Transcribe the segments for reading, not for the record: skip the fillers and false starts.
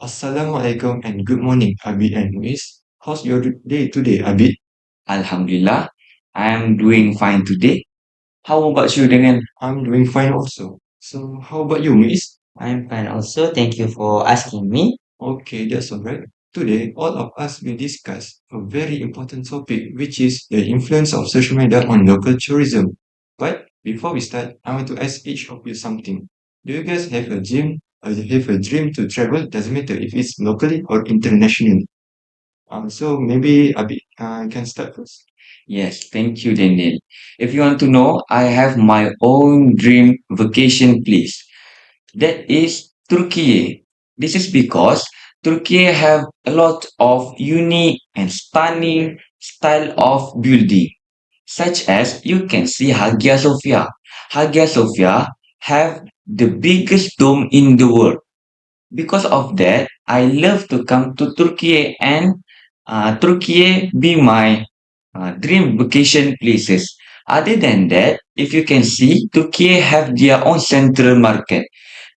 Assalamualaikum and good morning, Abid and Muiz. How's your day today, Abid? Alhamdulillah, I am doing fine today. How about you, Daniel? I'm doing fine also. So, how about you, Muiz? I'm fine also. Thank you for asking me. Okay, that's alright. Today, all of us will discuss a very important topic, which is the influence of social media on local tourism. But before we start, I want to ask each of you something. Do you guys have a dream? Have a dream to travel? Doesn't matter if it's locally or internationally. So maybe Abid can start first. Yes, thank you, Daniel. If you want to know, I have my own dream vacation place. That is Turkey. This is because Turkey have a lot of unique and stunning style of building, such as you can see Hagia Sophia. Hagia Sophia have the biggest dome in the world. Because of that, I love to come to Turkey and Turkey be my dream vacation places. Other than that, if you can see, Turkey have their own central market.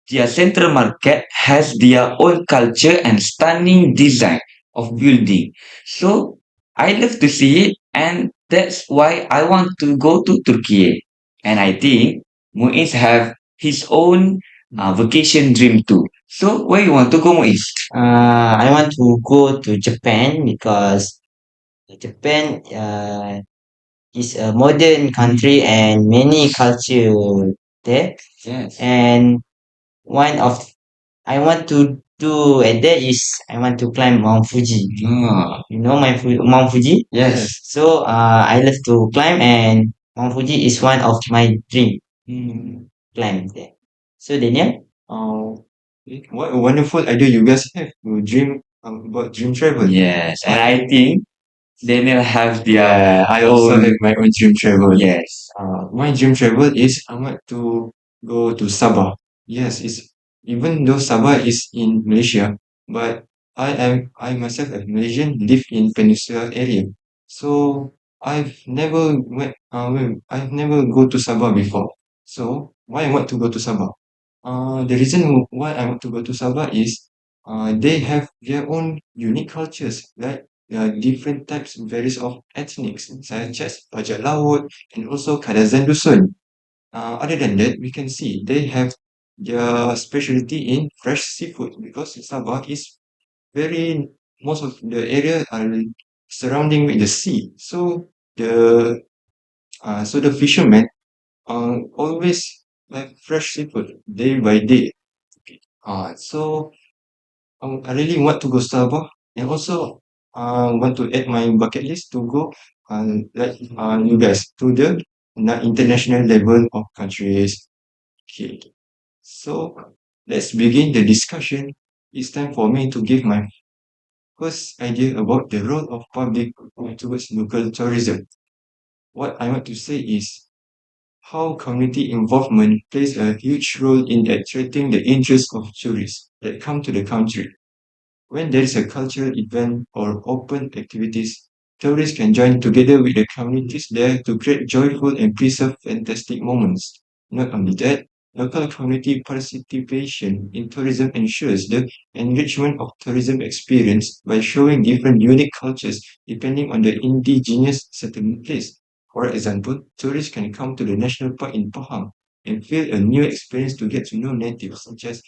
Their central market has their own culture and stunning design of building. So I love to see it, and that's why I want to go to Turkey. And I think Muiz have his own vacation dream too. So where you want to go, Muiz? I want to go to Japan because Japan is a modern country and many culture there. Yes. And one of I want to do and that is I want to climb Mount Fuji. You know Mount Fuji? Yes. So I love to climb and Mount Fuji is one of my dream Hmm. climb there. So Daniel? What a wonderful idea you guys have to dream about dream travel. Yes. And I think Daniel have I also have own. my own dream travel. Yes. My dream travel is I want to go to Sabah. Yes, it's even though Sabah is in Malaysia, but I myself as Malaysian live in Peninsula area. So I've never go to Sabah before. So why I want to go to Sabah? The reason why I want to go to Sabah is they have their own unique cultures, like different types, various of ethnics, such as Bajak Laut and also Kadazan Dusun. Other than that, we can see they have their specialty in fresh seafood because Sabah is very most of the area are surrounding with the sea. So the fishermen always like fresh seafood day by day. Okay. So I really want to go Sabah and also want to add my bucket list to go like you guys to the international level of countries. Okay. So let's begin the discussion. It's time for me to give my first idea about the role of public towards local tourism. What I want to say is how community involvement plays a huge role in attracting the interest of tourists that come to the country. When there is a cultural event or open activities, tourists can join together with the communities there to create joyful and preserve fantastic moments. Not only that, local community participation in tourism ensures the enrichment of tourism experience by showing different unique cultures depending on the indigenous settlement place. For example, tourists can come to the national park in Pahang and feel a new experience to get to know natives such as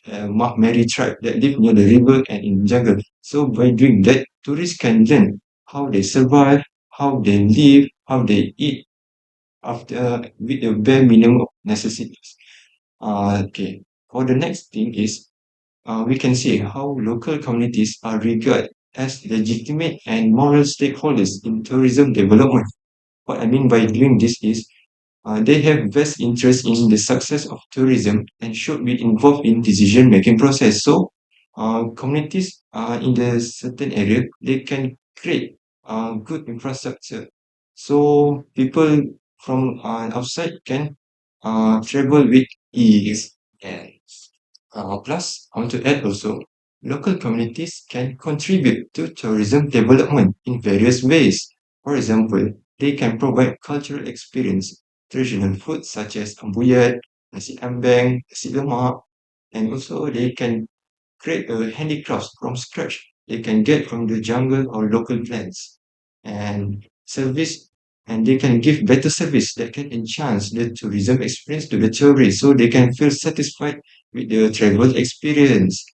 Mary tribe that live near the river and in jungle. So by doing that, tourists can learn how they survive, how they live, how they eat after with the bare minimum of necessities. Okay. For the next thing is we can see how local communities are regarded as legitimate and moral stakeholders in tourism development. What I mean by doing this is they have vast interest in the success of tourism and should be involved in decision-making process. So, communities in the certain area they can create good infrastructure. So people from outside can travel with ease. Yes. Plus, I want to add also, local communities can contribute to tourism development in various ways. For example, they can provide cultural experience, traditional food such as ambuyat, nasi ambeng, nasi lemak, and also they can create a handicrafts from scratch they can get from the jungle or local plants and service and they can give better service that can enhance the tourism experience to the tourists so they can feel satisfied with the travel experience.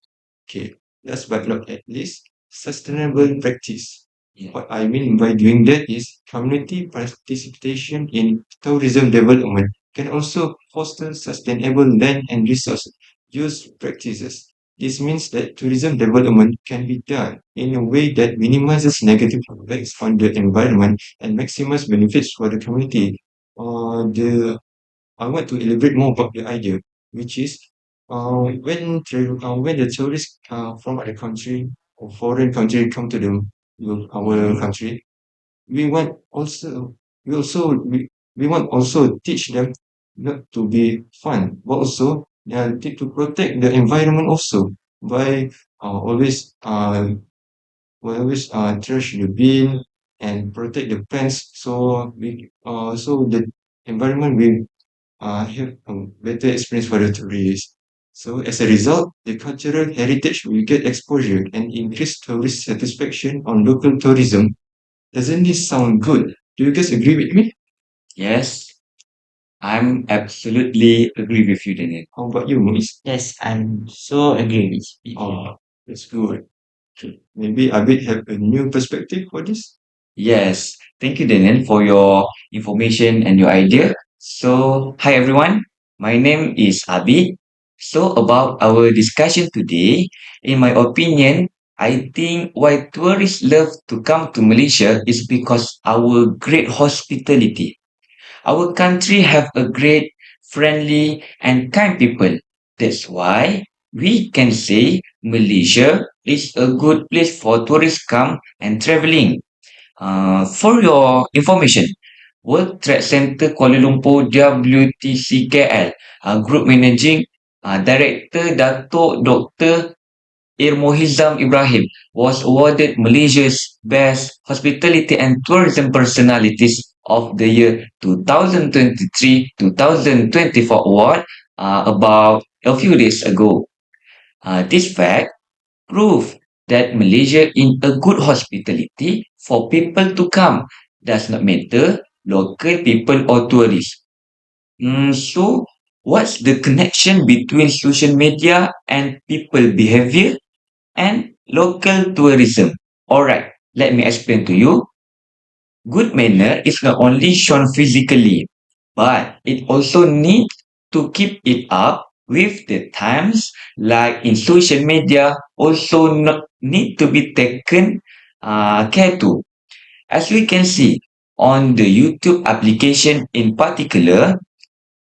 Okay, last but not at least, sustainable practice. Yeah. What I mean by doing that is community participation in tourism development can also foster sustainable land and resource use practices. This means that tourism development can be done in a way that minimizes negative effects on the environment and maximizes benefits for the community. I want to elaborate more about the idea, which is when the tourists from other country or foreign country come to our country, we want also we want also teach them not to be fun, but also to protect the environment also by always trash the bin and protect the plants so the environment will have a better experience for the tourists. So as a result, the cultural heritage will get exposure and increase tourist satisfaction on local tourism. Doesn't this sound good? Do you guys agree with me? Yes, I'm absolutely agree with you, Daniel. How about you, Moise? Yes, I'm so agree with you. Oh, that's good. Okay. Maybe Abid have a new perspective for this. Yes, thank you, Daniel, for your information and your idea. So, hi everyone, my name is Abi. So, about our discussion today, in my opinion, I think why tourists love to come to Malaysia is because our great hospitality. Our country have a great, friendly, and kind people. That's why we can say Malaysia is a good place for tourists come and traveling. For your information, World Trade Center Kuala Lumpur WTCKL Group Managing Director Datuk Dr. Irmohizam Ibrahim was awarded Malaysia's Best Hospitality and Tourism Personalities of the Year 2023-2024 award about a few days ago. This fact prove that Malaysia in a good hospitality for people to come does not matter local people or tourists. So, what's the connection between social media and people behavior and local tourism? Alright, let me explain to you. Good manner is not only shown physically, but it also needs to keep it up with the times, like in social media, also not need to be taken care to. As we can see on the YouTube application in particular,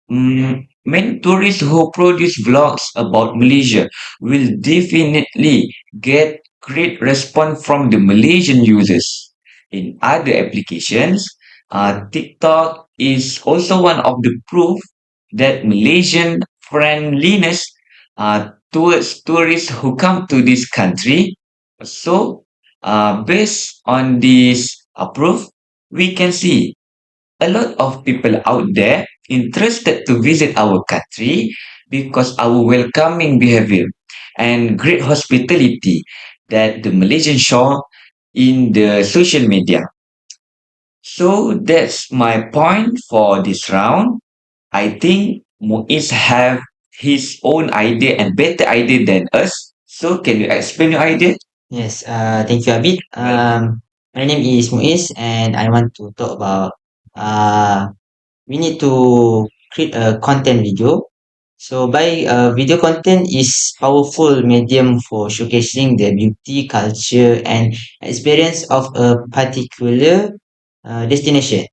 many tourists who produce vlogs about Malaysia will definitely get great response from the Malaysian users. In other applications, TikTok is also one of the proof that Malaysian friendliness towards tourists who come to this country. So, based on this proof, we can see a lot of people out there interested to visit our country because our welcoming behavior and great hospitality that the Malaysian show in the social media. So that's my point for this round. I think Muiz have his own idea and better idea than us. So can you explain your idea? Yes, thank you, Abid. My name is Muiz, and I want to talk about we need to create a content video. So, by video content is powerful medium for showcasing the beauty, culture, and experience of a particular destination,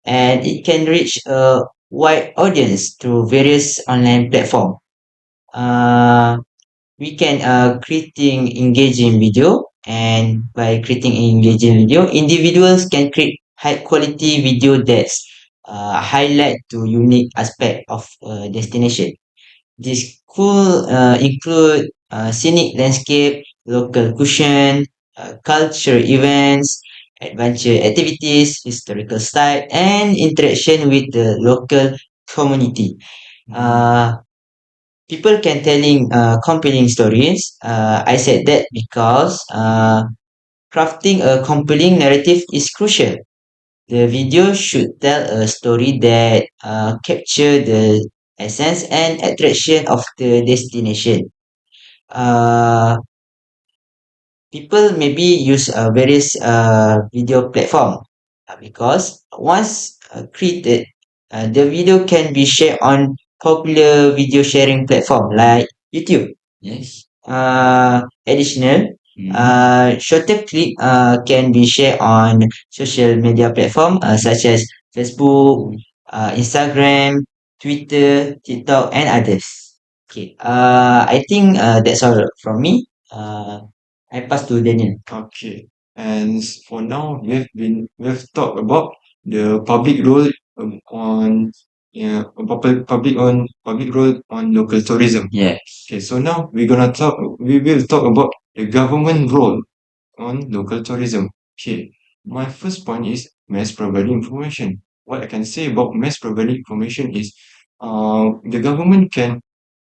and it can reach a wide audience through various online platforms. Uh, we can creating engaging video, and by creating engaging video, individuals can create high quality video that's highlight to unique aspect of a destination. This could include scenic landscape, local cushion, culture events, adventure activities, historical style, and interaction with the local community. Uh, people can telling compelling stories. I said that because crafting a compelling narrative is crucial. The video should tell a story that capture the essence and attraction of the destination. Uh, People maybe use various video platform because once created, the video can be shared on popular video sharing platform like YouTube. Yes. Additional, Mm. shorter clip can be shared on social media platform such as Facebook, Instagram, Twitter, TikTok, and others. Okay. I think that's all from me. I pass to Daniel. Okay. And for now, we've talked about the public role on public role on local tourism. Yes. Okay, so now we will talk about the government role on local tourism. Okay, my first point is mass providing information. What I can say about mass providing information is, the government can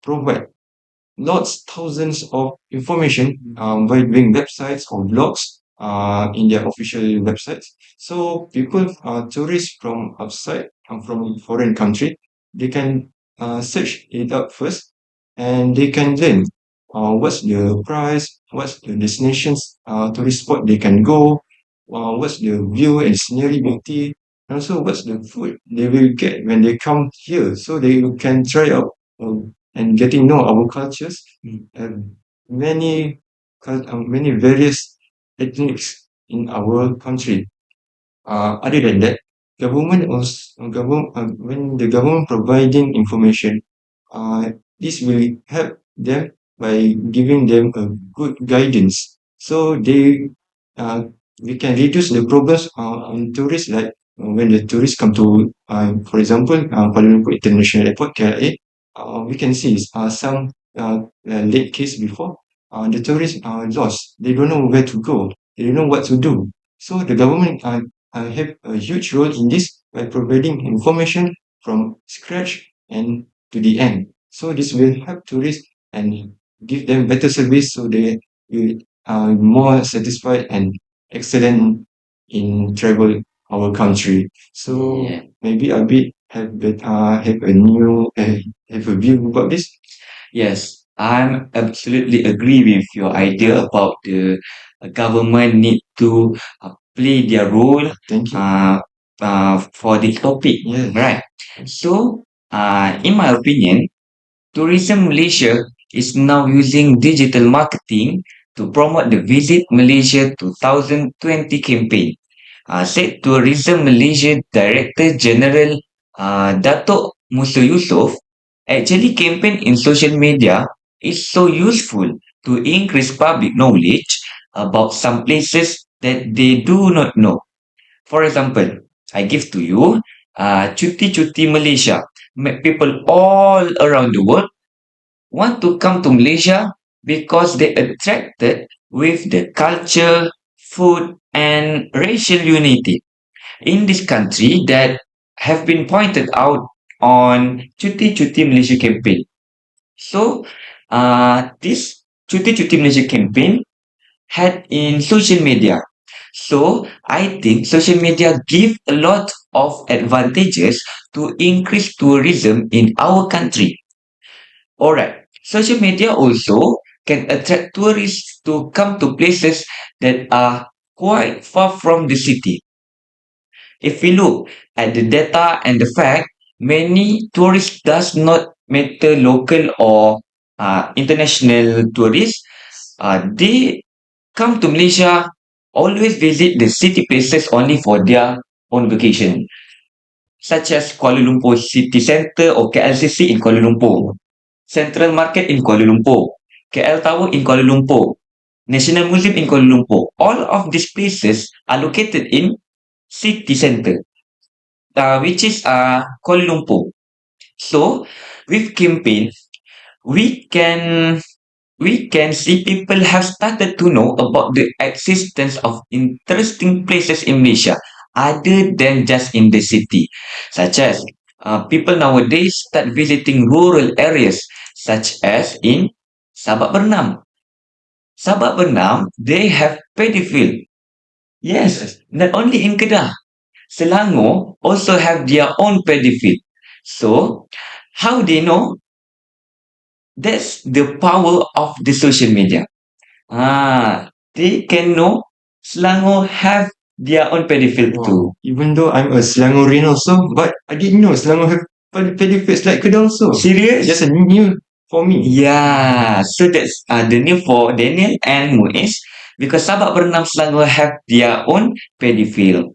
provide thousands of information by doing websites or blogs in their official websites. So people, tourists from outside, from foreign country, they can search it up first, and they can learn what's the price, what's the destinations, tourist spot they can go, what's the view and scenery beauty, and also what's the food they will get when they come here, so they can try out and getting know our cultures and many various ethnics in our country. Other than that, when the government providing information, this will help them by giving them a good guidance. So uh, we can reduce the problems on tourists, like when the tourists come to, for example, Kuala Lumpur International Airport, KLA, we can see some late case before. The tourists are lost. They don't know where to go. They don't know what to do. So the government have a huge role in this by providing information from scratch and to the end. So this will help tourists and give them better service, so they will more satisfied and excellent in travel our country. So Yeah. maybe a bit have a new have a view about this. Yes, I'm absolutely agree with your idea about the government need to play their role Thank you. for this topic, Yes. right? So, in my opinion, Tourism Malaysia is now using digital marketing to promote the Visit Malaysia 2020 campaign. Said Tourism Malaysia Director General Datuk Musa Yusof, actually campaign in social media is so useful to increase public knowledge about some places that they do not know. For example, I give to you Cuti-Cuti Malaysia. People all around the world want to come to Malaysia because they attracted with the culture, food, and racial unity in this country that have been pointed out on Cuti Cuti Malaysia campaign. So, this Cuti Cuti Malaysia campaign had in social media. So, I think social media give a lot of advantages to increase tourism in our country. Alright, social media also can attract tourists to come to places that are quite far from the city. If we look at the data and the fact, many tourists does not matter local or international tourists. They come to Malaysia, always visit the city places only for their own vacation, such as Kuala Lumpur City Centre or KLCC in Kuala Lumpur, Central Market in Kuala Lumpur, KL Tower in Kuala Lumpur, National Museum in Kuala Lumpur. All of these places are located in city centre, which is Kuala Lumpur. So, with campaign, we can we can see people have started to know about the existence of interesting places in Malaysia other than just in the city, such as people nowadays start visiting rural areas such as in Sabak Bernam. Sabak Bernam, they have paddy field. Yes, not only in Kedah, Selangor also have their own paddy field. So, how they know? That's the power of the social media. They can know Selangor have their own paddy field Wow. too. Even though I'm a Selangorean also, but I didn't know Selangor have benefits like Kedah also. Serious? Just a new for me. Yeah, so that's the new for Daniel and Muiz because Sabak Bernam Selangor have their own paddy field.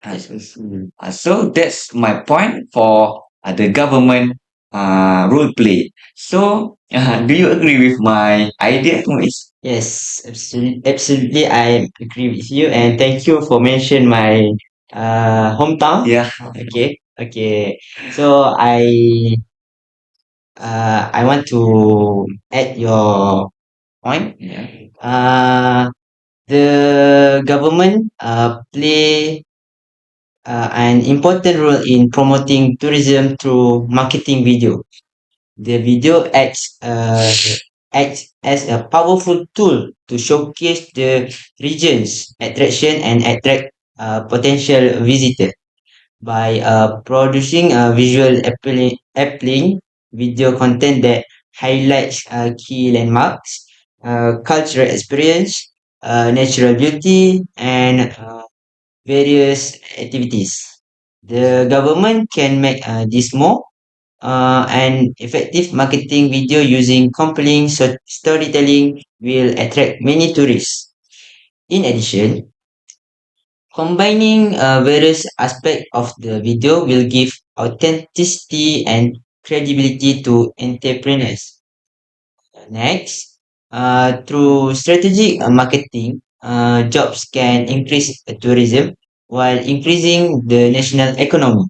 Uh, I see. so that's my point for the government role play. So, do you agree with my idea, Muiz? Yes, absolutely. I agree with you, and thank you for mention my hometown. Yeah. Okay, okay. So I want to add your point. Yeah. The government play an important role in promoting tourism through marketing video. The video acts as a powerful tool to showcase the region's attraction and attract potential visitors by producing a visual appealing video content that highlights key landmarks, cultural experience, natural beauty, and various activities. The government can make this more an effective marketing video using compelling storytelling will attract many tourists. In addition, combining various aspects of the video will give authenticity and credibility to entrepreneurs. Next, through strategic marketing, jobs can increase tourism while increasing the national economy.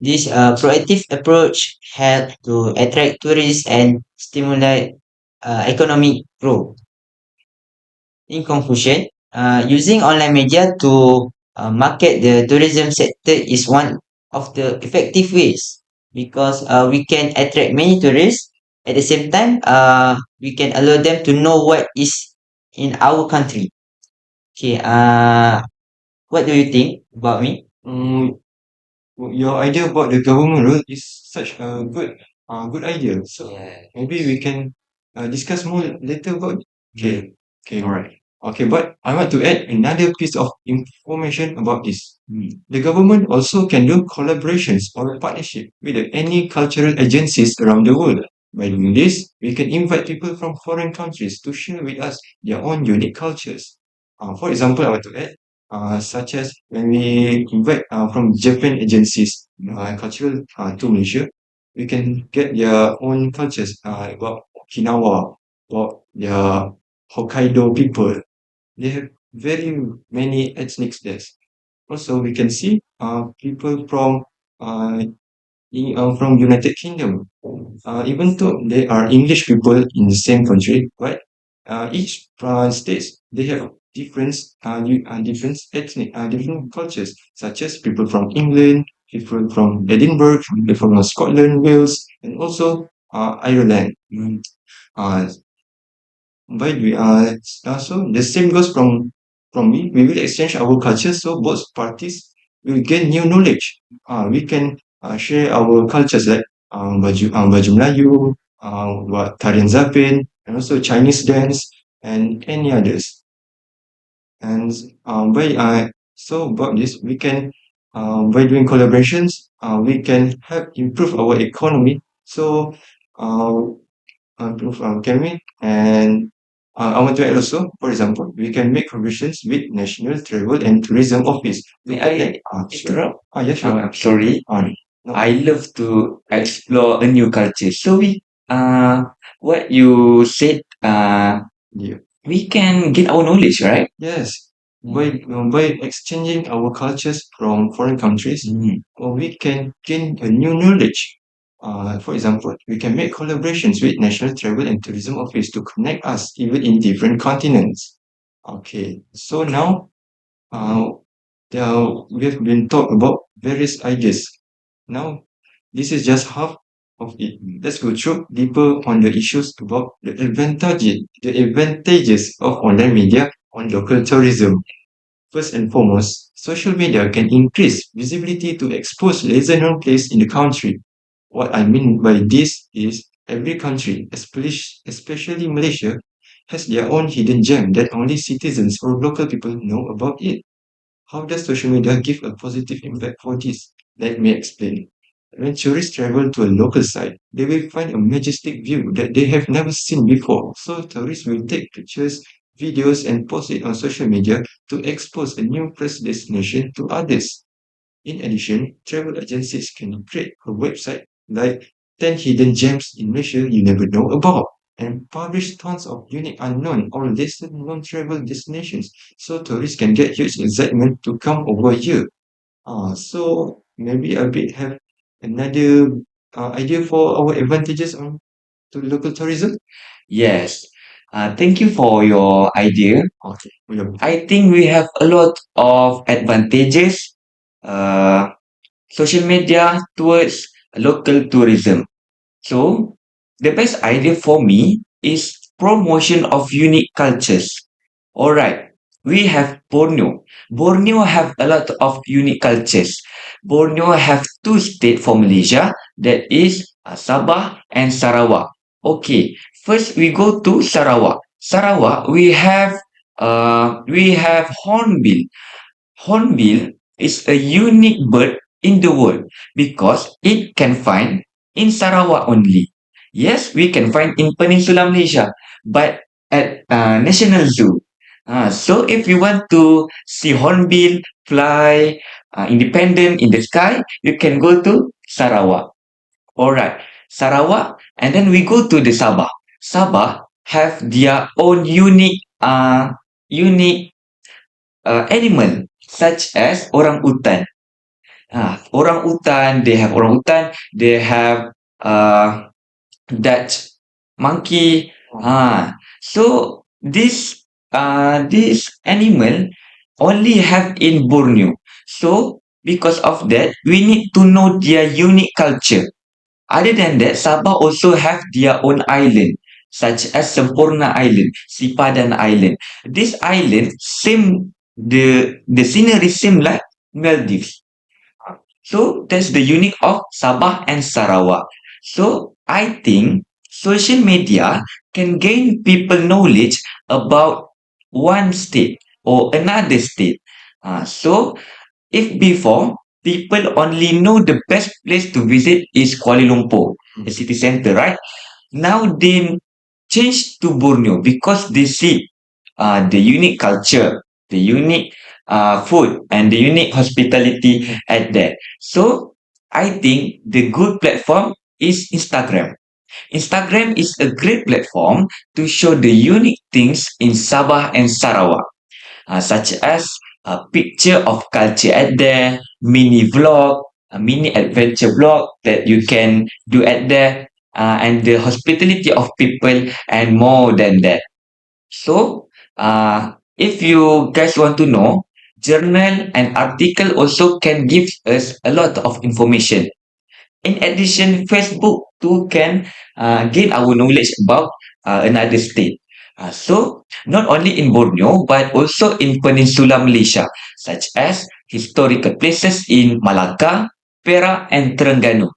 This proactive approach helps to attract tourists and stimulate economic growth. In conclusion, using online media to market the tourism sector is one of the effective ways because we can attract many tourists. At the same time, we can allow them to know what is in our country. Okay, what do you think about me? Mm, your idea about the government role is such a good idea. So Yeah. maybe we can discuss more later about. Okay, okay, All right. okay. But I want to add another piece of information about this. Hmm. The government also can do collaborations or partnership with any cultural agencies around the world. By doing this, we can invite people from foreign countries to share with us their own unique cultures. For example, I want to add, such as when we invite from Japan agencies, cultural to Malaysia, we can get their own cultures about Okinawa, about their Hokkaido people. They have very many ethnics there. Also, we can see people uh, from United Kingdom. Even though they are English people in the same country, but each states they have different ethnic, different cultures, such as people from England, people from Edinburgh, people from Scotland, Wales, and also Ireland. Uh, by the way, so the same goes from me. We will exchange our cultures, so both parties will gain new knowledge. We can share our cultures like baju Melayu, what tarian zapin, and also Chinese dance, and any others. And by so about this, we can by doing collaborations, we can help improve our economy. So uh, improve our economy. And I want to add also, for example, we can make provisions with National Travel and Tourism Office. May I Sure. interrupt? Yeah, sure. I'm sorry. No. I love to explore a new culture. So what you said, Yeah. we can get our knowledge, right? Yes. By exchanging our cultures from foreign countries, Mm. we can gain a new knowledge. For example, we can make collaborations with National Travel and Tourism Office to connect us even in different continents. Okay, so now uh, we have been talk about various ideas. Now, this is just half. of it. Let's go through deeper on the issues about the advantages of online media on local tourism. First and foremost, social media can increase visibility to expose lesser known places in the country. What I mean by this is every country, especially Malaysia, has their own hidden gem that only citizens or local people know about it. How does social media give a positive impact for this? Let me explain. When tourists travel to a local site, they will find a majestic view that they have never seen before. So tourists will take pictures, videos, and post it on social media to expose a new place destination to others. In addition, travel agencies can create a website like 10 hidden gems in Malaysia you never know about and publish tons of unique unknown or lesser known travel destinations so tourists can get huge excitement to come over here. So maybe a bit have another idea for our advantages on to local tourism. Yes. Thank you for your idea. Okay, we are I think we have a lot of advantages, uh, social media towards local tourism. So, the best idea for me is promotion of unique cultures. All right, we have Borneo. Borneo have a lot of unique cultures. Borneo have two states for Malaysia, that is Sabah and Sarawak. Okay, first we go to Sarawak. Sarawak, we have hornbill. Hornbill is a unique bird in the world because it can find in Sarawak only. Yes, we can find in Peninsula Malaysia, but at National Zoo. So if you want to see hornbill fly independent in the sky, you can go to Sarawak. All right, Sarawak, and then we go to the Sabah. Sabah have their own unique animal such as orang utan. Orang utan, they have uh, Dutch monkey. So this animal only have in Borneo. So because of that, we need to know their unique culture. Other than that, Sabah also have their own island, such as Sempurna Island, Sipadan Island. This island same the scenery same like Maldives. So that's the unique of Sabah and Sarawak. So I think social media can gain people knowledge about one state or another state. So if before people only know the best place to visit is Kuala Lumpur, the city center, right? Now they change to Borneo because they see the unique culture, the unique food, and the unique hospitality at there. So I think the good platform is Instagram. Instagram is a great platform to show the unique things in Sabah and Sarawak, such as a picture of culture at there, mini vlog, a mini adventure vlog that you can do at there, and the hospitality of people, and more than that. So, if you guys want to know, journal and article also can give us a lot of information. In addition, Facebook too can gain our knowledge about another state. So, not only in Borneo, but also in Peninsula Malaysia, such as historical places in Malacca, Perak, and Terengganu.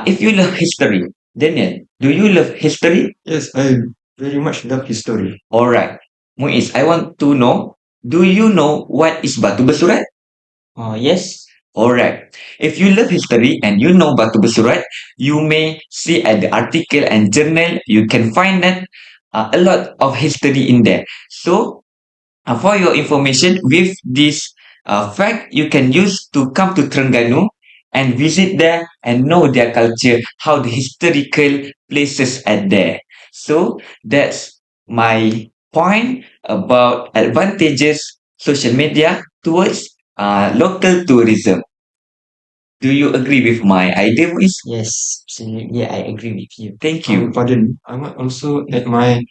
If you love history, Daniel, do you love history? Yes, I very much love history. All right. Muiz, I want to know, do you know what is Batu Besurat? Yes. All right. If you love history and you know Batu Besurat, you may see at the article and journal, you can find that a lot of history in there. So, for your information, with this fact, you can use to come to Terengganu and visit there and know their culture, how the historical places are there. So, that's my point about advantages social media towards local tourism. Do you agree with my idea, Miss? Yes. Absolutely. I agree with you. Thank you. Pardon, I might also add my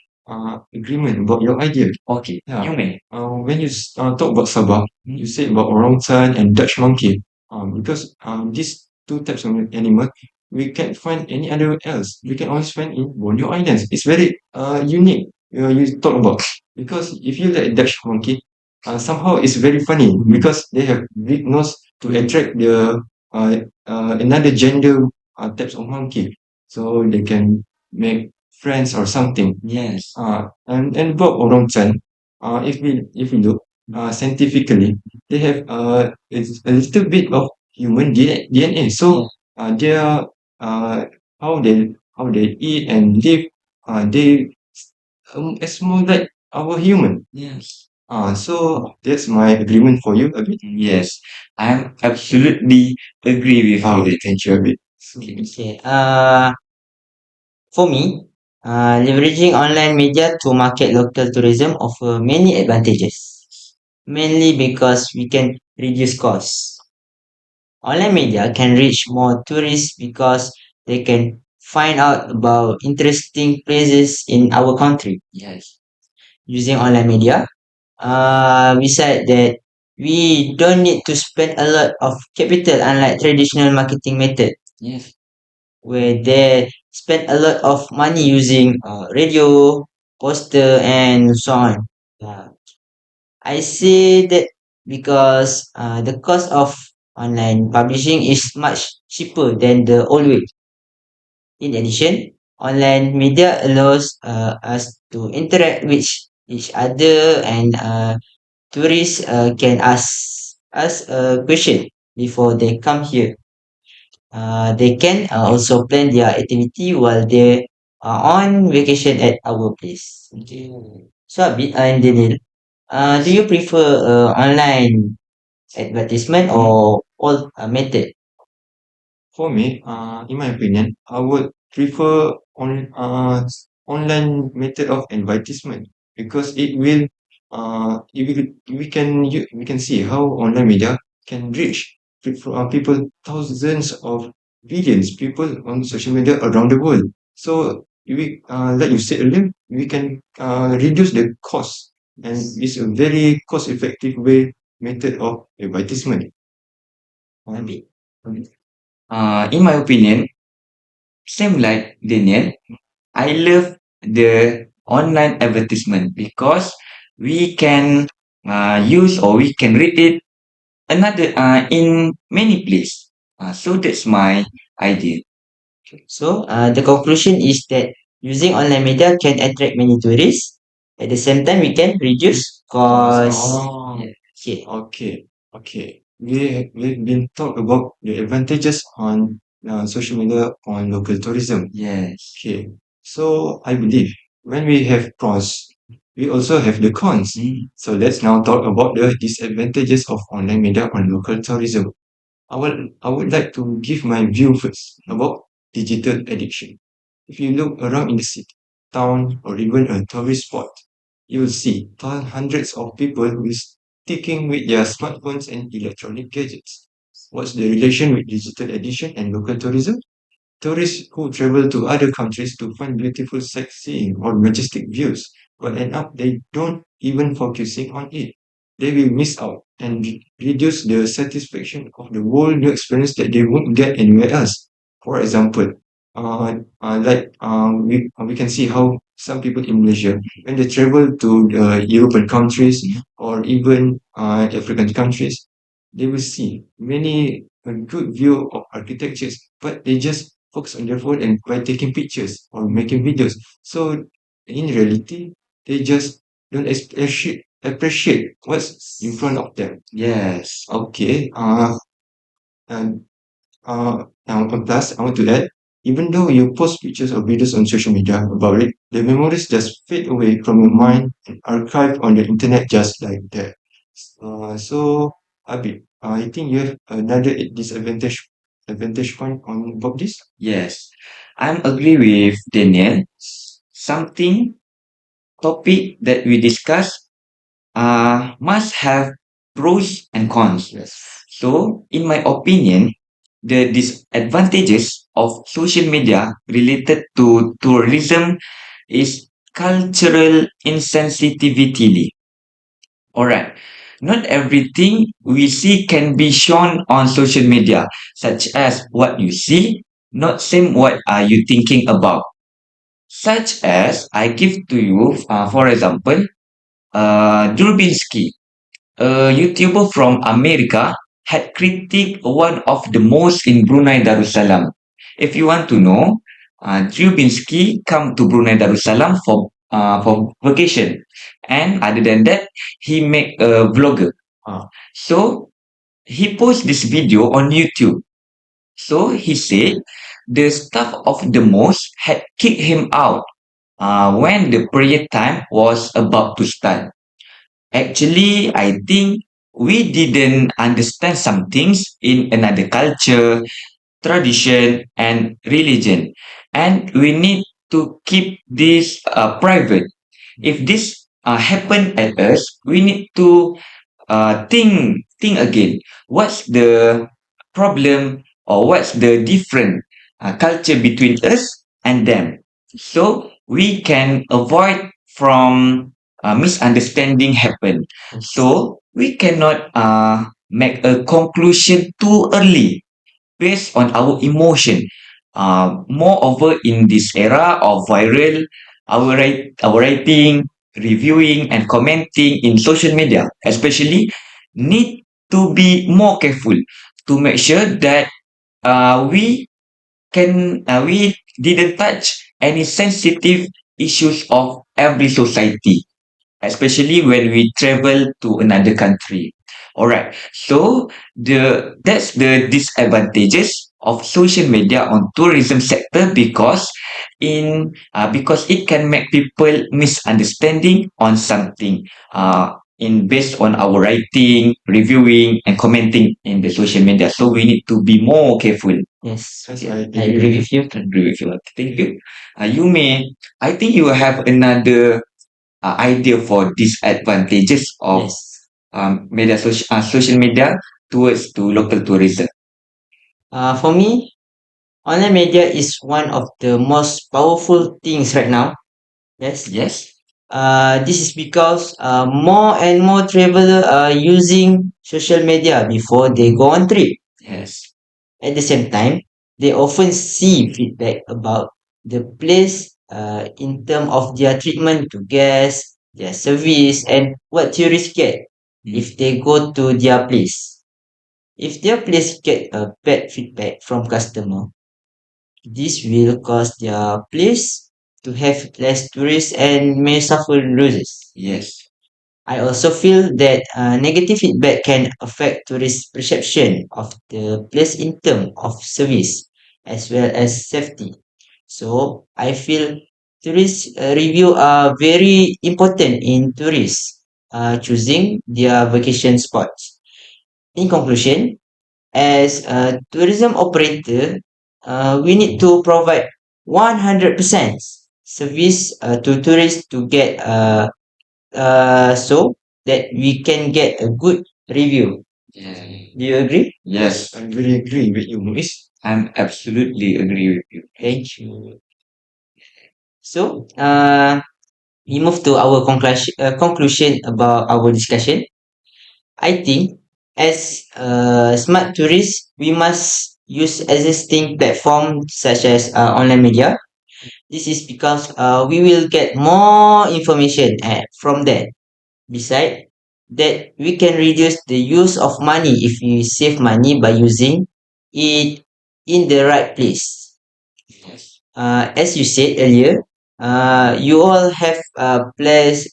agreement about your idea. Okay, Yeah. you may. When you talk about Sabah, you said about orangutan and Dutch monkey. Because these two types of animal we can't find any other else. We can always find in Borneo Islands. It's very unique. You talk about because if you like Dutch monkey, somehow it's very funny because they have big nose to attract the another gender types of monkey, so they can make friends or something. Yes. And Bob orangutan, if we look scientifically, they have a little bit of human DNA. So their uh, how they eat and live, they it's more like our human. Yes. So that's my agreement for you, Abid. Yes. I'm absolutely agree with you. Okay, thank you, Abid. So, Okay. For me, leveraging online media to market local tourism offer many advantages, mainly because we can reduce costs. Online media can reach more tourists because they can find out about interesting places in our country. Yes. Using online media, besides that, we don't need to spend a lot of capital unlike traditional marketing method Yes. where they spend a lot of money using radio, poster, and so on. Uh, I say that because the cost of online publishing is much cheaper than the old way. In addition, online media allows us to interact with each other, and tourists can ask us a question before they come here. They can also plan their activity while they are on vacation at our place. Okay. So, Abid and Daniel, do you prefer online advertisement or all method? for me, in my opinion, I would prefer online method of advertisement because we can see how online media can reach people, thousands of billions people on social media around the world. So we like you said earlier, we can reduce the cost, and it's a very cost effective way method of advertisement. Abid? In my opinion, same like Daniel, I love the online advertisement because we can use or we can read it another in many places. So that's my idea. So, the conclusion is that using online media can attract many tourists. At the same time, we can reduce costs. Oh, Okay. okay, okay. We've been talk about the advantages on social media on local tourism. Yes. Okay, so I believe when we have pros, we also have the cons. So let's now talk about the disadvantages of online media on local tourism. I would like to give my view first about digital addiction. If you look around in the city, town, or even a tourist spot, you will see hundreds of people sticking with their smartphones and electronic gadgets. What's the relation with digital addiction and local tourism? Tourists who travel to other countries to find beautiful sightseeing or majestic views, but end up they don't even focusing on it. They will miss out and reduce the satisfaction of the whole new experience that they won't get anywhere else. For example, we can see how some people in Malaysia, when they travel to the European countries or even African countries, they will see many a good view of architectures, but they just focus on their phone and by taking pictures or making videos. So in reality, they just don't appreciate what's in front of them. Yes. Okay. And plus, I want to add, even though you post pictures or videos on social media about it, the memories just fade away from your mind and archive on the internet just like that. So, Abid, I think you have another advantage point on about this. Yes. I'm agree with Daniel. Something topic that we discuss must have pros and cons. Yes. So, in my opinion, the disadvantages of social media related to tourism is cultural insensitivity. Alright. Not everything we see can be shown on social media, such as what you see, not same what are you thinking about. Such as I give to you, for example, Durbinski, a YouTuber from America, had critiqued one of the most in Brunei Darussalam. If you want to know, Durbinski come to Brunei Darussalam for vacation, and other than that, he make a vlogger. So he post this video on YouTube. So he said the staff of the mosque had kicked him out when the prayer time was about to start. Actually, I think we didn't understand some things in another culture, tradition, and religion. And we need to keep this private. If this happen at us, we need to think again. What's the problem or what's the different culture between us and them? So we can avoid from misunderstanding happen. So we cannot make a conclusion too early based on our emotion. Moreover, in this era of viral, our writing, reviewing, and commenting in social media, especially, need to be more careful to make sure that we didn't touch any sensitive issues of every society, especially when we travel to another country. All right. So that's the disadvantages of social media on tourism sector because it can make people misunderstanding on something in based on our writing, reviewing, and commenting in the social media. So we need to be more careful. Yes, Yes, I I agree with you. Agree with you. Thank you. You may. I think you have another idea for disadvantages of Yes. social media towards to local tourism. For me, online media is one of the most powerful things right now. Yes. Yes. This is because more and more travelers are using social media before they go on trip. Yes. At the same time, they often see feedback about the place in terms of their treatment to guests, their service, and what tourists get if they go to their place. If their place get a bad feedback from customer, this will cause their place to have less tourists and may suffer losses. Yes. I also feel that negative feedback can affect tourist perception of the place in terms of service as well as safety. So I feel tourist review are very important in tourists choosing their vacation spots. In conclusion, as a tourism operator, we need to provide 100% service to tourists to get so that we can get a good review. Yeah. Do you agree? Yes. I really agree with you, Muiz. I'm absolutely agree with you. Thank you. So, we move to our conclusion about our discussion. I think as smart tourists, we must use existing platforms such as online media. This is because we will get more information from that. Beside that, we can reduce the use of money if we save money by using it in the right place. Yes. As you said earlier, you all have a place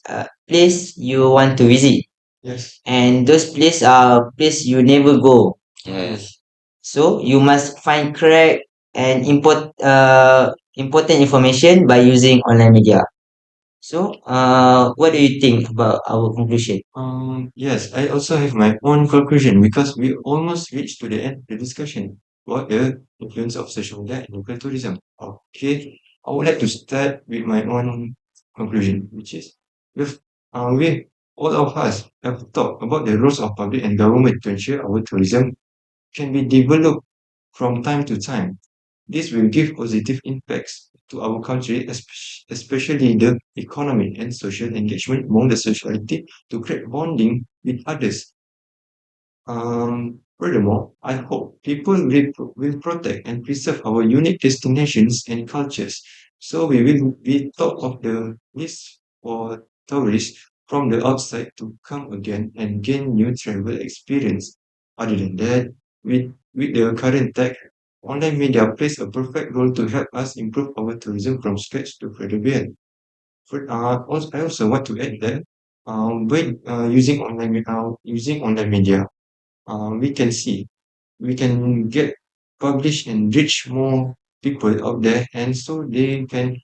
you want to visit, Yes. and those places are place you never go. Yes. So you must find correct and important information by using online media. So, what do you think about our conclusion? Yes, I also have my own conclusion because we almost reached to the end of the discussion about the influence of social media and local tourism. Okay, I would like to start with my own conclusion, which is we all of us have talked about the roles of public and government to ensure our tourism can be developed from time to time. This will give positive impacts to our country, especially the economic and social engagement among the society to create bonding with others. Furthermore, I hope people will protect and preserve our unique destinations and cultures. So we will be top of the list for tourists from the outside to come again and gain new travel experience. Other than that, with the current tech, online media plays a perfect role to help us improve our tourism from scratch to further beyond. I also want to add that when using online media, we can see we can get published and reach more people out there, and so they can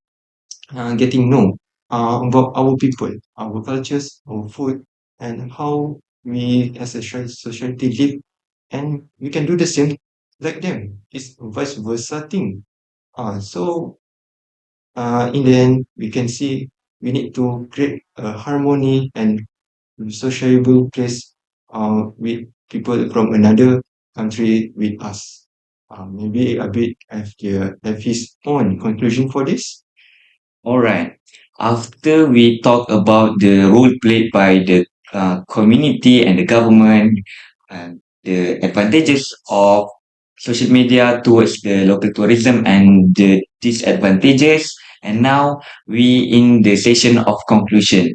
getting know about our people, our cultures, our food, and how we as a society live, and we can do the same like them. It's vice versa thing. So in the end, we can see we need to create a harmony and sociable place with people from another country with us. Maybe a bit have his own conclusion for this. All right. After we talk about the role played by the community and the government and the advantages of social media towards the local tourism and the disadvantages, and now we in the session of conclusion.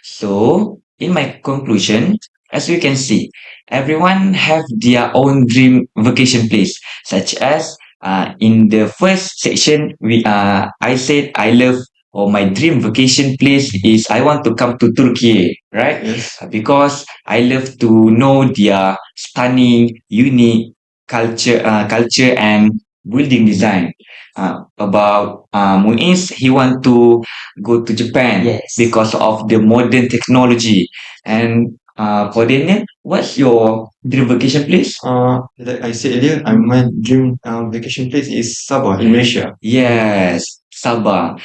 So, in my conclusion, as we can see, everyone have their own dream vacation place, such as in the first section, I said I love or my dream vacation place is I want to come to Turkey, right? Yes. Because I love to know their stunning, unique culture and building design. About Muiz, he want to go to Japan Yes. because of the modern technology. And for Daniel, what's your dream vacation place? Like I said earlier, my dream vacation place is Sabah in Malaysia. Yes, Sabah.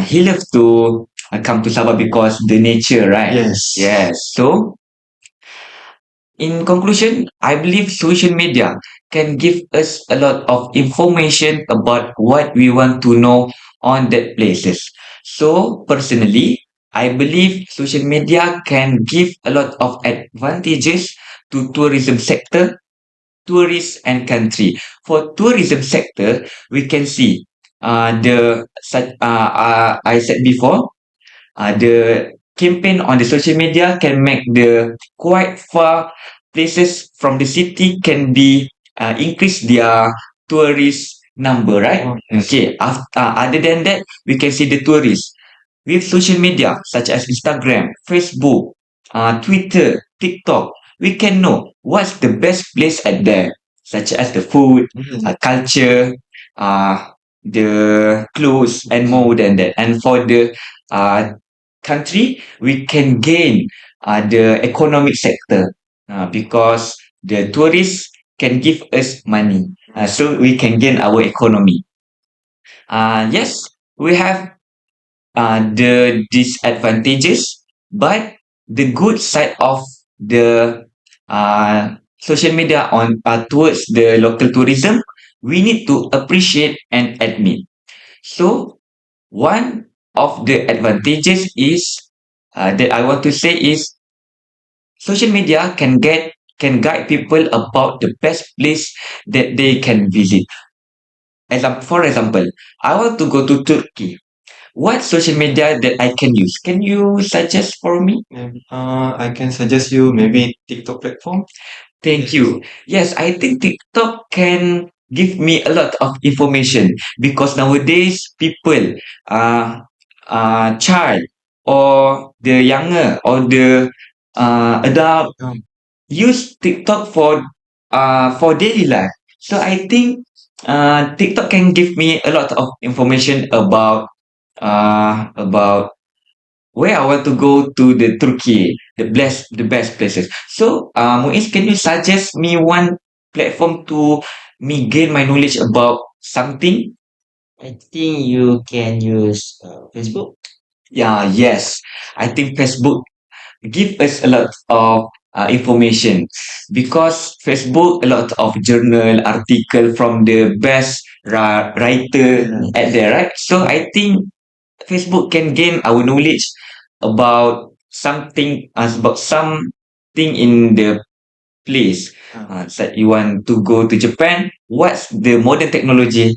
He loves to come to Sabah because the nature, right? Yes. Yes. So, in conclusion, I believe social media can give us a lot of information about what we want to know on that places. So personally, I believe social media can give a lot of advantages to tourism sector, tourists and country. For tourism sector, we can see I said before the campaign on the social media can make the quite far places from the city can be increase their tourist number, right? Oh, yes. Okay. Other than that, we can see the tourists with social media such as Instagram, Facebook, Twitter, TikTok. We can know what's the best place at there, such as the food, culture, uh, the clothes, and more than that. And for the uh, country, we can gain the economic sector because the tourists can give us money. So we can gain our economy. Yes, we have the disadvantages, but the good side of the social media on towards the local tourism, we need to appreciate and admit. So one of the advantages is that I want to say is social media can guide people about the best place that they can visit. For example, I want to go to Turkey. What social media that I can use? Can you suggest for me? I can suggest you maybe TikTok platform. Thank you. Yes, I think TikTok can give me a lot of information because nowadays people, child or the younger or the adult use TikTok for daily life. So I think TikTok can give me a lot of information about where I want to go to the Turkey, the best places. So, Muiz, can you suggest me one platform to me gain my knowledge about something? I think you can use Facebook. Yeah, yes. I think Facebook give us a lot of information because Facebook a lot of journal article from the best writer at there, right? So I think Facebook can gain our knowledge about something in the place. Ah, Like you want to go to Japan, what's the modern technology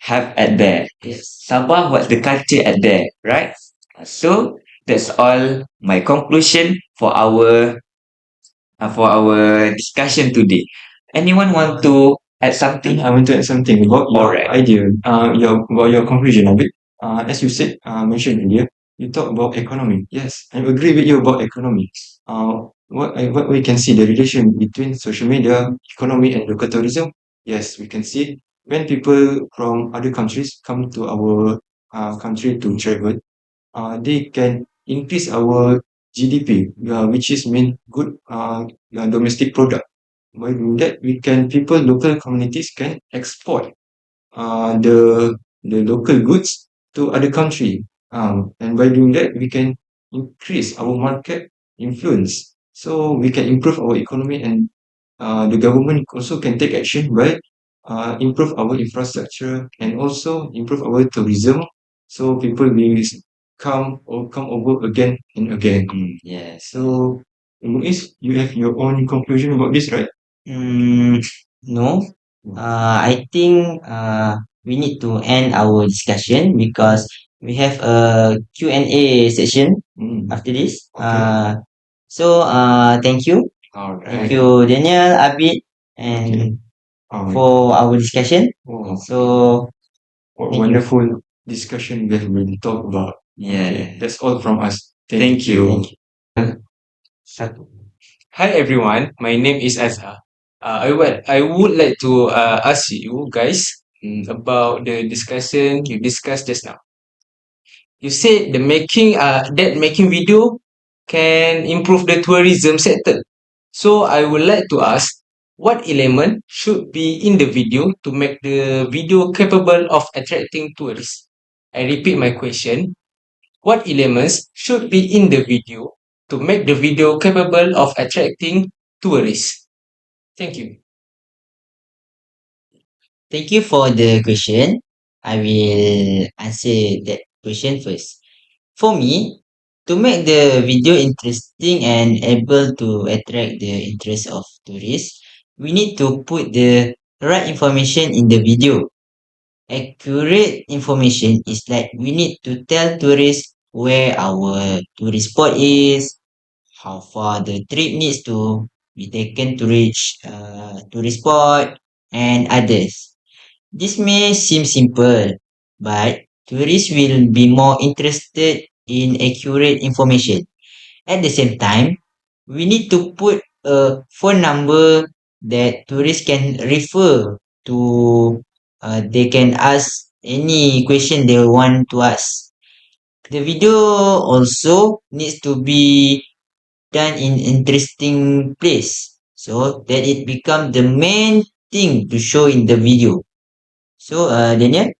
have at there? Yes. Sabah, what's the culture at there, right? So that's all my conclusion for our discussion today. Anyone want to add something? I want to add something about your Alright. idea, about your conclusion of it. As you said, mentioned earlier, you talk about economy. Yes, I agree with you about economy. What we can see the relation between social media, economy, and local tourism. Yes, we can see when people from other countries come to our country to travel, they can increase our GDP, which is mean good domestic product. By doing that, local communities can export the local goods to other country. And by doing that, we can increase our market influence. So we can improve our economy, and the government also can take action by improve our infrastructure and also improve our tourism. So people will come over again and again. Yes. So, Muiz, you have your own conclusion about this, right? Mm, no. I think we need to end our discussion because we have a Q&A session Mm, after this. okay. So thank you. All Thank right. you, Daniel, Abid, Okay. and Um, for our discussion. oh, So what thank you. wonderful discussion we have been talked about. Okay, Yeah. that's all from us. Thank Thank you. you. Thank you. Satu. Hi everyone, my name is Azhar. I would like to ask you guys about the discussion you discussed just now. You said making video can improve the tourism sector. So I would like to ask, what element should be in the video to make the video capable of attracting tourists? I repeat my question. What elements should be in the video to make the video capable of attracting tourists? Thank you. Thank you for the question. I will answer that question first. For me, to make the video interesting and able to attract the interest of tourists, we need to put the right information in the video. Accurate information is like we need to tell tourists where our tourist spot is, how far the trip needs to be taken to reach tourist spot, and others. This may seem simple, but tourists will be more interested in accurate information. At the same time, we need to put a phone number that tourists can refer to. They can ask any question they want to ask. The video also needs to be done in interesting place so that it become the main thing to show in the video. So, Daniel?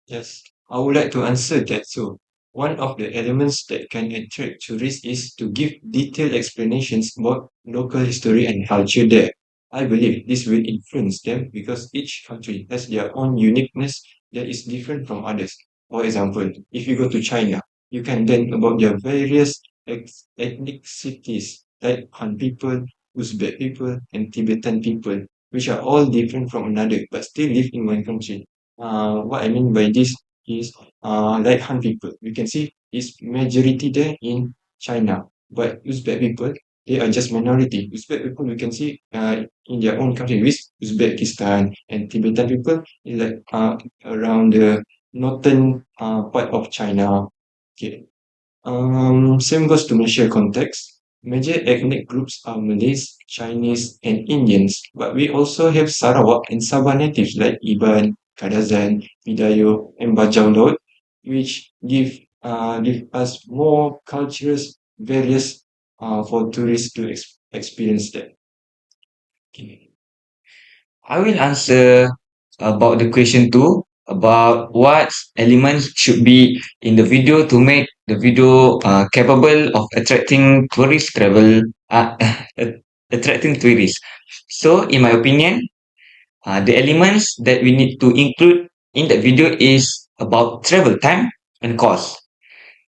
Yes, I would like to answer that. So, one of the elements that can attract tourists is to give detailed explanations about local history and culture there. I believe this will influence them because each country has their own uniqueness that is different from others. For example, if you go to China, you can learn about their various ethnicities like Han people, Uzbek people, and Tibetan people, which are all different from another but still live in one country. What I mean by this is like Han people. We can see is majority there in China, but Uzbek people they are just minority. Uzbek people we can see in their own country, with Uzbekistan, and Tibetan people is like around the northern part of China. Okay. Same goes to Malaysia context. Major ethnic groups are Malays, Chinese, and Indians, but we also have Sarawak and Sabah natives like Iban, Kadazan, Bidayo, and Bajau Laut, which give us more cultural various for tourists to experience that. Okay. I will answer about the question two about what elements should be in the video to make the video capable of attracting tourist travel, attracting tourists. So, in my opinion, the elements that we need to include in the video is about travel time and cost.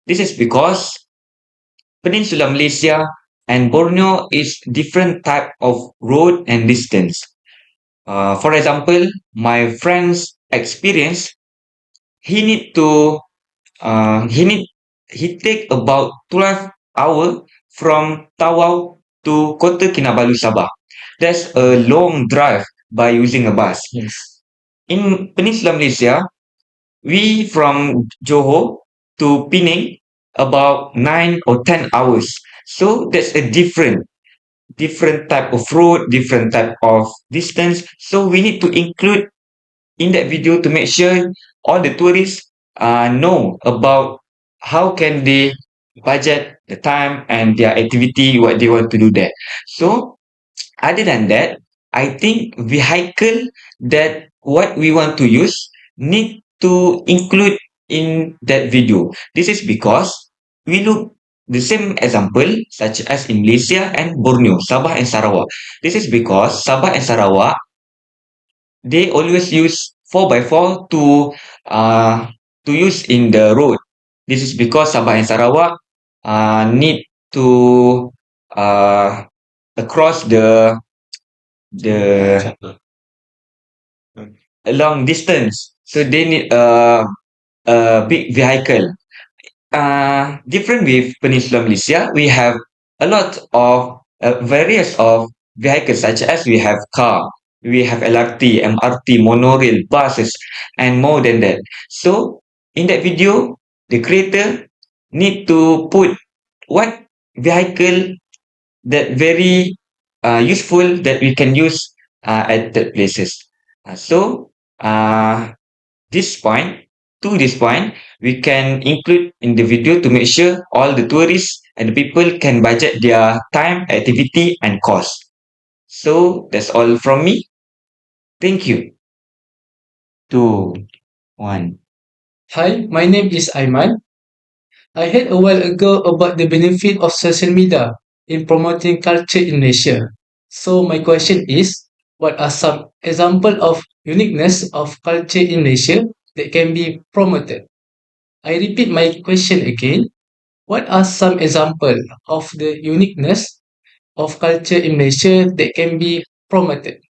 This is because Peninsula Malaysia and Borneo is different type of road and distance. For example, my friend's experience, he need to he need he take about 12 hours from Tawau to Kota Kinabalu, Sabah. That's a long drive by using a bus. Yes. In Peninsula Malaysia, we from Johor to Penang about 9 or 10 hours. So that's a different type of road, different type of distance. So we need to include in that video to make sure all the tourists know about how can they budget the time and their activity, what they want to do there. So other than that, I think vehicle that what we want to use need to include in that video. This is because we look the same example such as in Malaysia and Borneo, Sabah and Sarawak. This is because Sabah and Sarawak, they always use 4x4 to use in the road. This is because Sabah and Sarawak need to uh, across the a long distance, so they need a big vehicle. Different with Peninsula Malaysia, we have a lot of various of vehicles such as we have car, we have LRT, MRT, monorail, buses, and more than that. So in that video, the creator need to put what vehicle that very useful that we can use at that places. So this point, to this point, we can include in the video to make sure all the tourists and the people can budget their time, activity, and cost. So that's all from me. Thank you. 2, 1. Hi, my name is Aiman. I heard a while ago about the benefit of social media in promoting culture in Malaysia. So my question is, what are some examples of uniqueness of culture in Malaysia that can be promoted? I repeat my question again. What are some examples of the uniqueness of culture in Malaysia that can be promoted?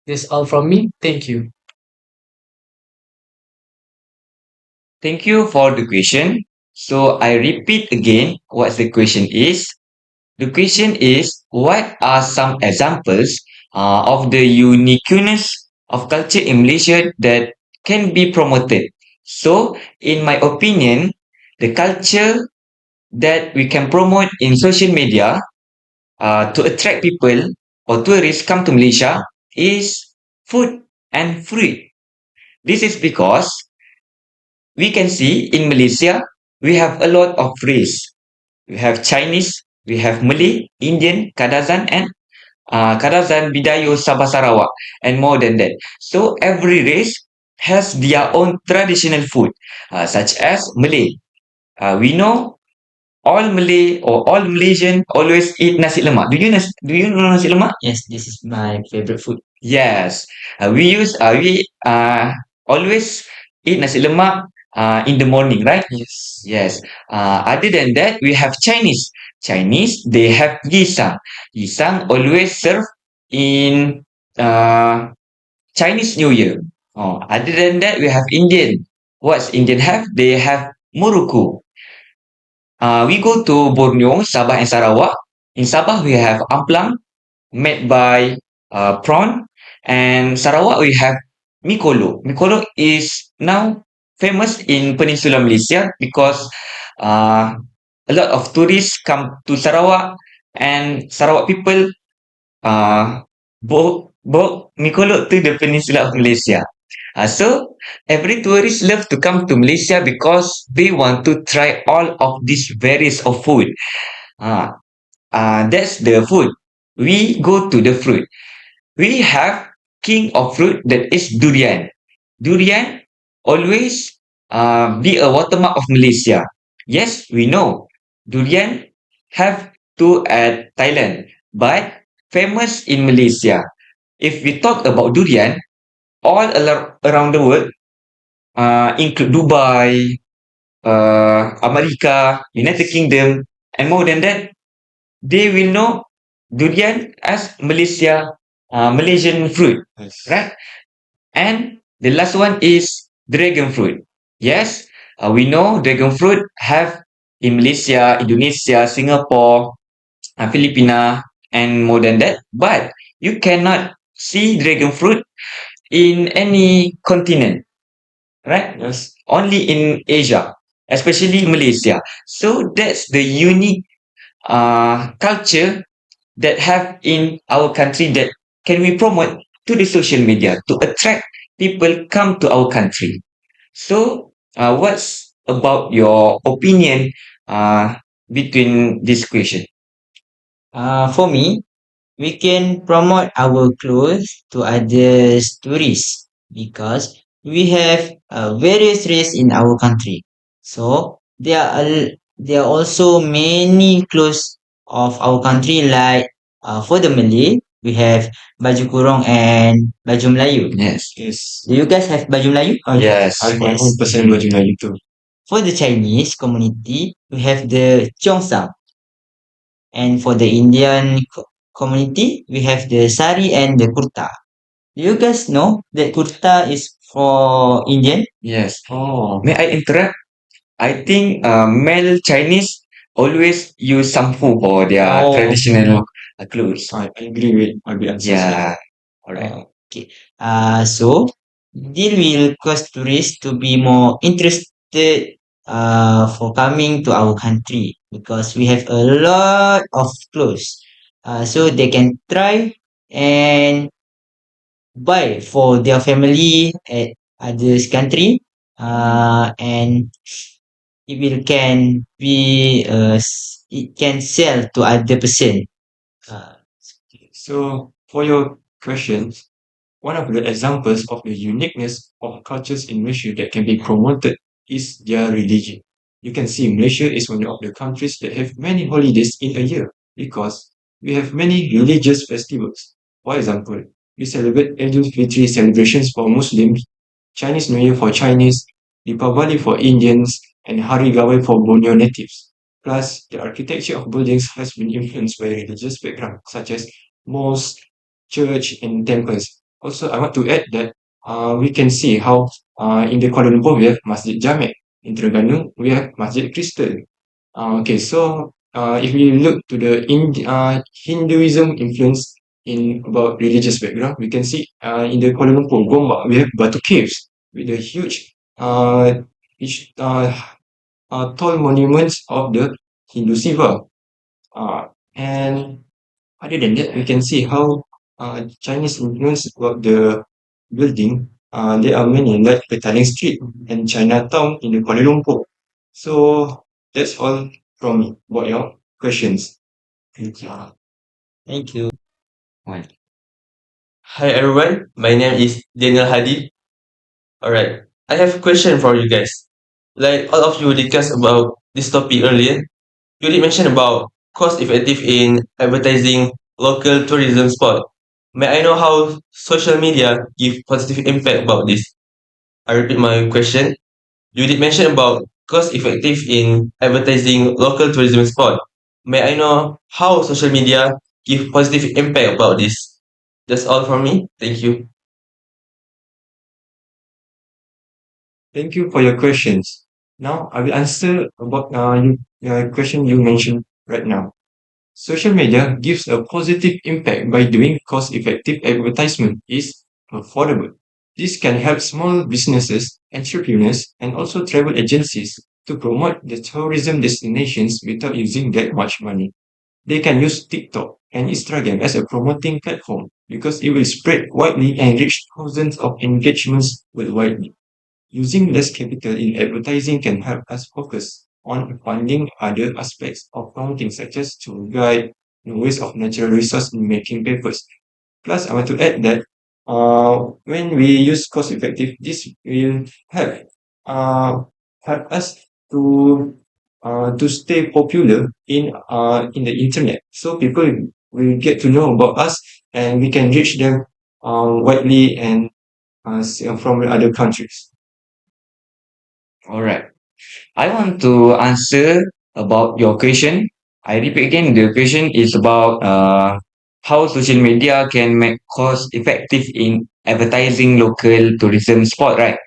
That's all from me. Thank you. Thank you for the question. So I repeat again what the question is. The question is, what are some examples of the uniqueness of culture in Malaysia that can be promoted? So, in my opinion, the culture that we can promote in social media to attract people or tourists come to Malaysia is food and fruit. This is because we can see in Malaysia we have a lot of race. We have Chinese, we have Malay, Indian, Kadazan, and Kadazan, Bidayo, Sabah, Sarawak, and more than that. So every race has their own traditional food, such as Malay. We know all Malay or all Malaysian always eat nasi lemak. Do you know nasi lemak? Yes, this is my favorite food. Yes, we always eat nasi lemak in the morning, right? Yes. Yes. Other than that, we have Chinese. Chinese, they have gisang. Gisang always serve in Chinese New Year. Oh, other than that, we have Indian. What's Indian have? They have muruku. We go to Borneo, Sabah, and Sarawak. In Sabah, we have amplang made by prawn, and Sarawak we have mikolo. Mikolo is now famous in Peninsula Malaysia because uh, a lot of tourists come to Sarawak, and Sarawak people bawa mikolo to the Peninsula of Malaysia. So every tourist love to come to Malaysia because they want to try all of these varieties of food. Uh, that's the food. We go to the fruit. We have king of fruit that is durian. Durian always be a watermark of Malaysia. Yes, we know durian have to at Thailand, but famous in Malaysia. If we talk about durian, around the world, include Dubai, America, United Kingdom, and more than that, they will know durian as Malaysian fruit, Yes. right? And the last one is dragon fruit. Yes, we know dragon fruit have in Malaysia, Indonesia, Singapore, Filipina, and more than that. But you cannot see dragon fruit in any continent, right? Yes. Only in Asia, especially Malaysia. So that's the unique culture that have in our country that can we promote to the social media to attract people come to our country. So, what's about your opinion between this question? For me, we can promote our clothes to other tourists because we have various race in our country. So there are also many clothes of our country like for the Malay we have baju kurung and baju Melayu. Yes. Yes. Do you guys have baju Melayu? Yes. I have my Yes. own personal baju Melayu too. For the Chinese community, we have the cheongsam, and for the Indian community, we have the sari and the kurta. Do you guys know that kurta is for Indian? Yes. Oh, May I interrupt? I think male Chinese always use samfu for their Oh, traditional clothes. I agree with my answer. Yeah. Alright. okay. So deal will cause tourists to be more interested for coming to our country because we have a lot of clothes. So they can try and buy for their family at others country. And it will can be it can sell to other person. Uh, So, for your questions, one of the examples of the uniqueness of cultures in Malaysia that can be promoted is their religion. You can see Malaysia is one of the countries that have many holidays in a year because we have many religious festivals. For example, we celebrate Eid Fitri celebrations for Muslims, Chinese New Year for Chinese, Deepavali for Indians, and Hari Gawai for Borneo natives. Plus, the architecture of buildings has been influenced by religious background, such as mosques, church, and temples. Also, I want to add that we can see how in the Kuala Lumpur we have Masjid Jamek. In Terengganu, we have Masjid Crystal. Okay, so if we look to the Hinduism influence in about religious background, we can see in the Kuala Lumpur, Gombak, we have Batu Caves with the huge tall monuments of the Hindu Shiva. And other than that, we can see how Chinese influence about the building. There are many like Petaling Street and Chinatown in the Kuala Lumpur. So that's all from me about your questions. Thank you. Thank you. Well, Hi everyone, my name is Daniel Hadi. Alright, I have a question for you guys. Like all of you discussed about this topic earlier, you did mention about cost effective in advertising local tourism spot. May I know how social media give positive impact about this? I repeat my question. You did mention about cost effective in advertising local tourism spot. May I know how social media give positive impact about this? That's all from me. Thank you. Thank you for your questions. Now I will answer about question you mentioned right now. Social media gives a positive impact by doing cost-effective advertisement is affordable. This can help small businesses, entrepreneurs, and also travel agencies to promote the tourism destinations without using that much money. They can use TikTok and Instagram as a promoting platform because it will spread widely and reach thousands of engagements worldwide. Using less capital in advertising can help us focus on funding other aspects of accounting, such as tour guide, and waste of natural resource in making papers. Plus, I want to add that when we use cost effective, this will uh, help us to stay popular in the internet. So people will get to know about us, and we can reach them widely and from other countries. alright. I want to answer about your question. I repeat again, the question is about how social media can make cost effective in advertising local tourism spot, right?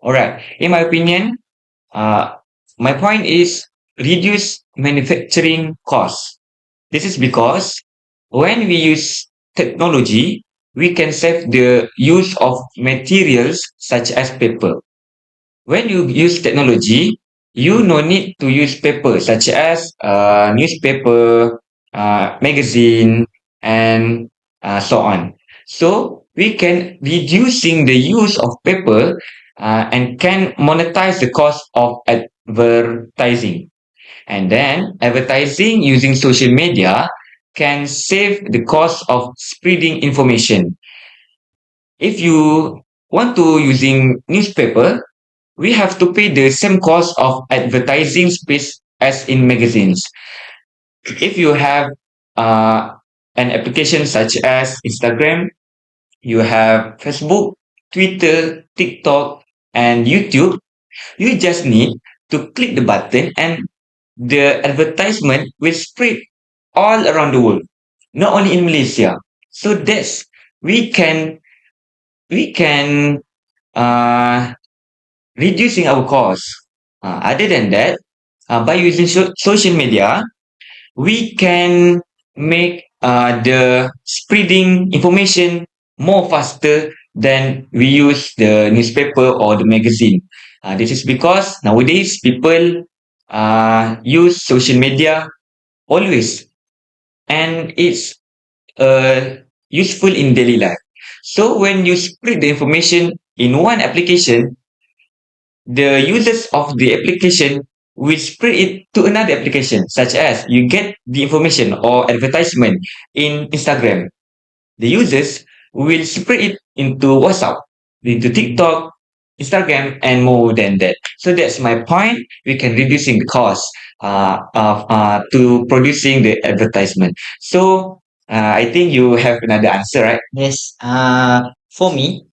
All right. In my opinion, uh, my point is reduce manufacturing costs. This is because when we use technology, we can save the use of materials such as paper. When you use technology, you no need to use paper such as newspaper, magazine, and so on. So we can reducing the use of paper and can monetize the cost of advertising. And then advertising using social media can save the cost of spreading information. If you want to using newspaper, we have to pay the same cost of advertising space as in magazines. If you have uh, an application such as Instagram, you have Facebook, Twitter, TikTok, and YouTube, you just need to click the button and the advertisement will spread all around the world, not only in Malaysia. So that's we can we can uh, reducing our costs. Other than that, by using social media, we can make the spreading information more faster than we use the newspaper or the magazine. This is because nowadays people use social media always, and it's useful in daily life. So when you spread the information in one application, the users of the application will spread it to another application, such as you get the information or advertisement in Instagram. The users will spread it into WhatsApp, into TikTok, Instagram, and more than that. So that's my point. We can reducing the cost of to producing the advertisement. So I think you have another answer, right? Yes. For me,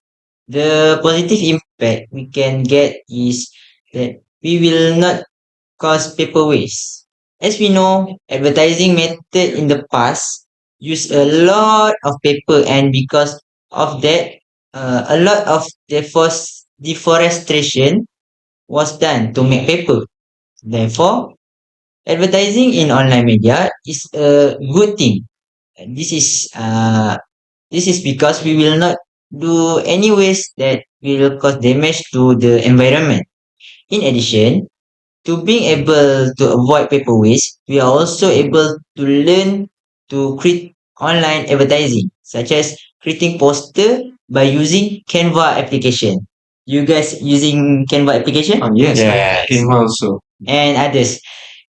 the positive impact we can get is that we will not cause paper waste. As we know, advertising method in the past use a lot of paper, and because of that, a lot of deforestation was done to make paper. Therefore, advertising in online media is a good thing. This is because we will not do any waste that will cause damage to the environment. In addition, to being able to avoid paper waste, we are also able to learn to create online advertising, such as creating poster by using Canva application. You guys using Canva application Yes, I Yes. came also. and others.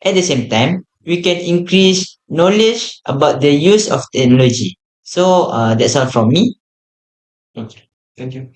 At the same time, we can increase knowledge about the use of technology. So that's all from me. Okay, thank you.